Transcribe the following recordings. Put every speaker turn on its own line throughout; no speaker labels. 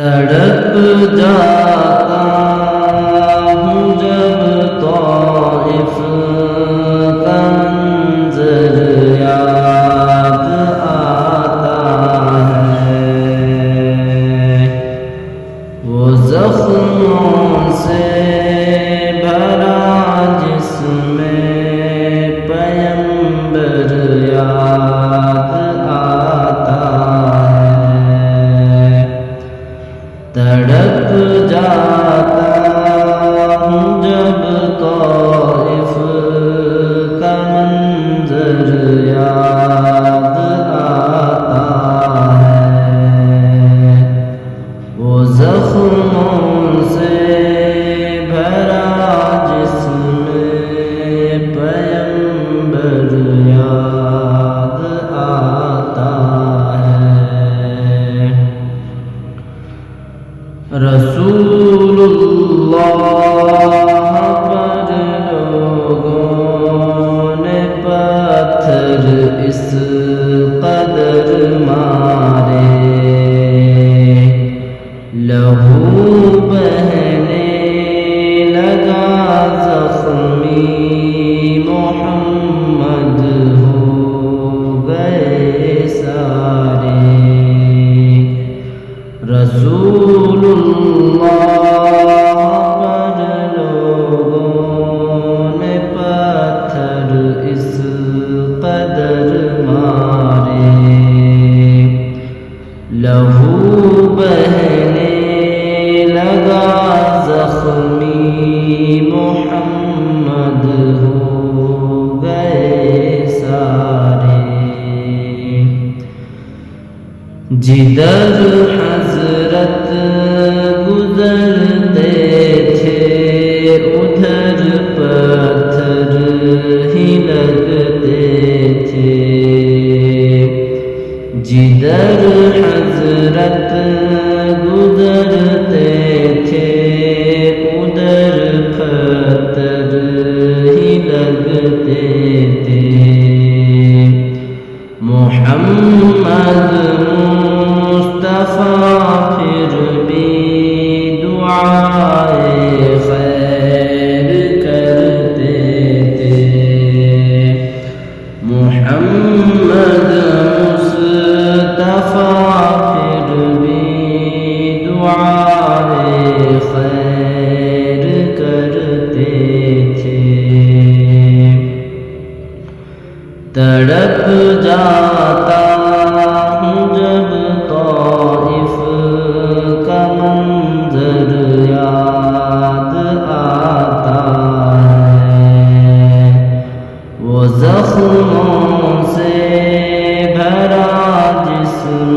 تڑپ جاتا ہوں جب طائف کا منظر یاد آتا ہے، وہ زخموں سے بھرا جسم پیمبر یاد آتا ہے، تڑپ جاتا ہوں جب طائف کا منظر یاد آتا ہے، وہ زخموں سے بھرا جسم پیمبر یاد آتا ہے۔ رسول اللہ پر لوگوں نے پتھر اس قدر مارے، لہو بہنے لگا زخمی محمد ہو گئے سارے۔ رسول اللہ پر لوگوں نے پتھر اس قدر مارے، لہو بہنے لگا زخمی محمد ہو گئے سارے۔ جدھر حضرت گزرتے تھے ادھر پتھر ہی لگتے تھے، جدھر حضرت گزرتے تھے ادھر پتھر ہی لگتے تھے۔ محمد مصطفیٰ پھر بھی دعائے خیر کرتے تھے، محمد مصطفیٰ پھر بھی دعائے خیر کرتے تھے۔ تڑپ جاتا ہوں جب طائف کا منظر یاد آتا ہے، وہ زخموں سے بھرا جسم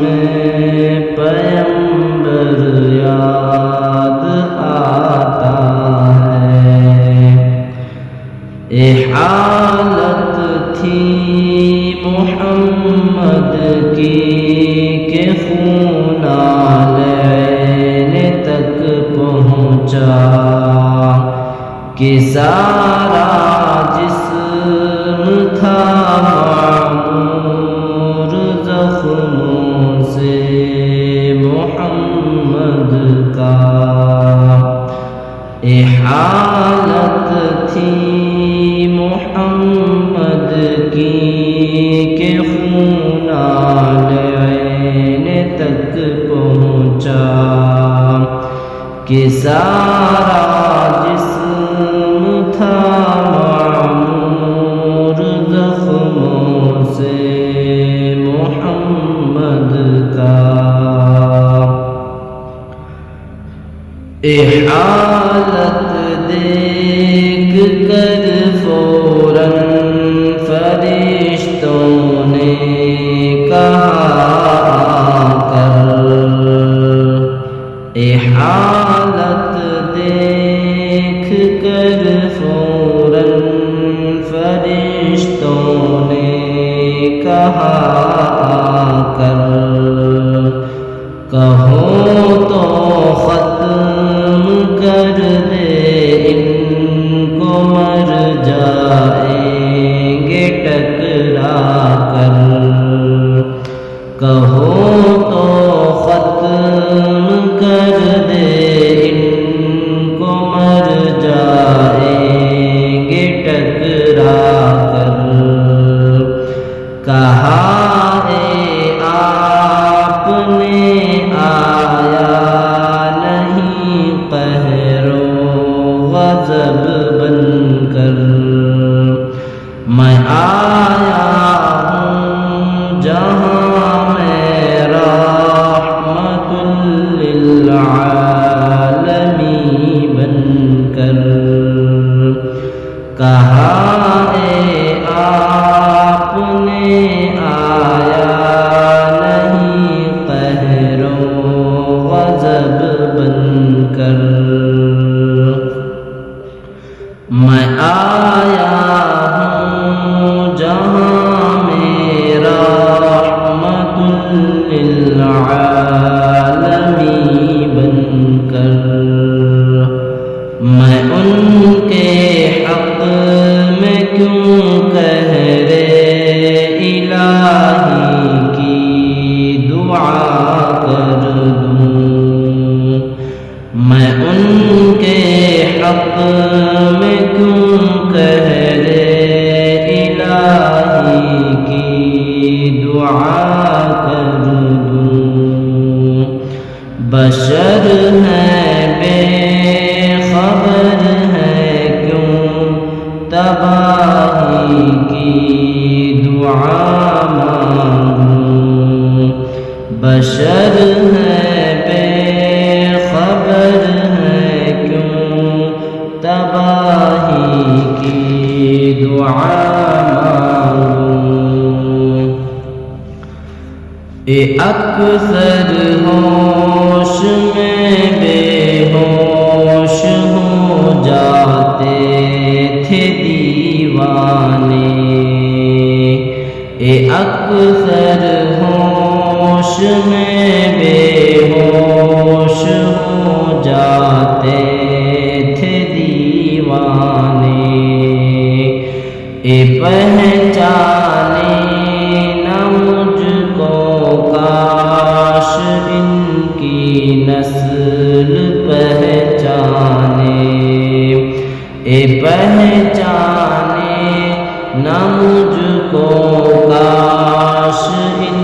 پیمبر یاد آتا ہے۔ اے حالت تھی محمد کی کہ خون عین تک پہنچا، کہ سارا جسم تھا معمور زخموں سے محمد کا۔ اے حالت تھی محمد کی کہ خون عین تک پہنچا، کہ سارا جسم تھا معمور زخموں سے محمد کا۔ اے حالت دیکھ کر فوراً فرشتوں نے کہا کر، اے حالت دیکھ کر فوراً فرشتوں نے کہا کر، کہو تو ختم کر دے ان کو مر جائیں گے ٹکرا کر، کہو تو ختم کر کر دے ان کو مر جائیں گے ٹکرا کر کہا اے آپ نے آیا نہیں قہر و غضب بن کر میں آیا ہوں جہاں میں رحمت للعالمین بن کر کہا اے آپ نے آیا نہیں قہر و غضب بن کر میں آیا ہوں جہاں میرا رحمت للعالمین بن کر میں ان کے حق میں کیوں قہر الہی کی دعا کر دوں میں ان کے حق میں کیوں قہر الہی کی دعا کر دوں بشر ہے بے خبر ہے کیوں تباہی کی دعا مانگوں بشر ہے بے خبر ہے کیوں تباہی کی دعا مانگوں اے اکثر ہوش میں بے ہوش ہو جاتے تھے دیوانے اے اکثر ہوش میں بے ہوش ہو جاتے تھے دیوانے اے پہچانے نہ مجھ کو کاش ان کی نسل پہچانے اے پہچانے نہ مجھ کو کاش ان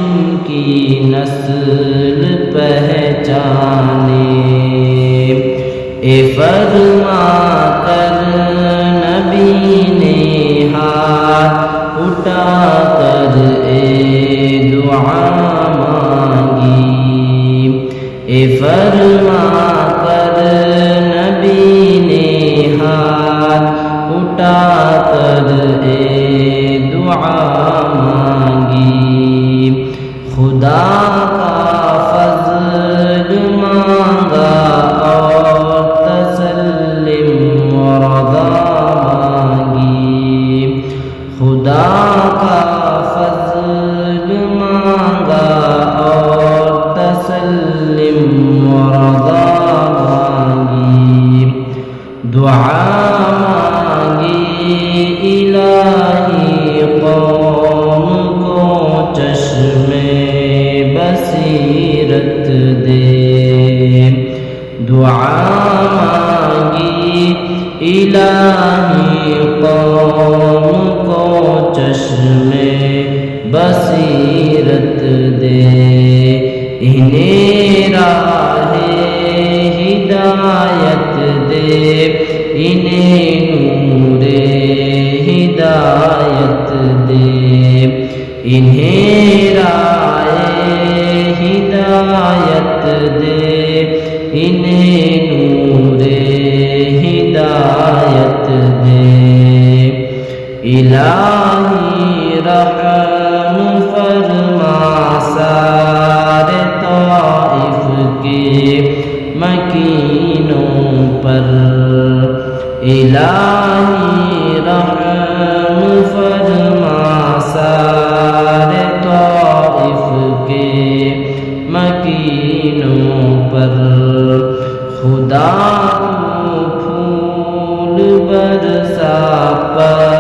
کی نسل پہچانے اے فرما کر نبی نے ہاتھ اٹھا کر اے دعا مانگی اے فرما کر نبی نے ہاتھ اٹھا کر اے دعا مانگی خدا کا فضل مانگا اور تسلیم و رضا مانگی خدا کا فضل مانگا اور تسلیم و رضا مانگی دعا مانگی الہی قوم کو چشم بصیرت دے دعا مانگی الہی قوم کو چشم بصیرت دے انہیں راہ ہدایت دے انہیں نور ہدایت دے انہیں راہ ہدایت دے انہیں نور ہدایت دے الہی رحم فرما سارے طائف کے مکینوں پر الہی رحم فرما سارے طائف کے مکینوں پر خدا کو پھول برسا پر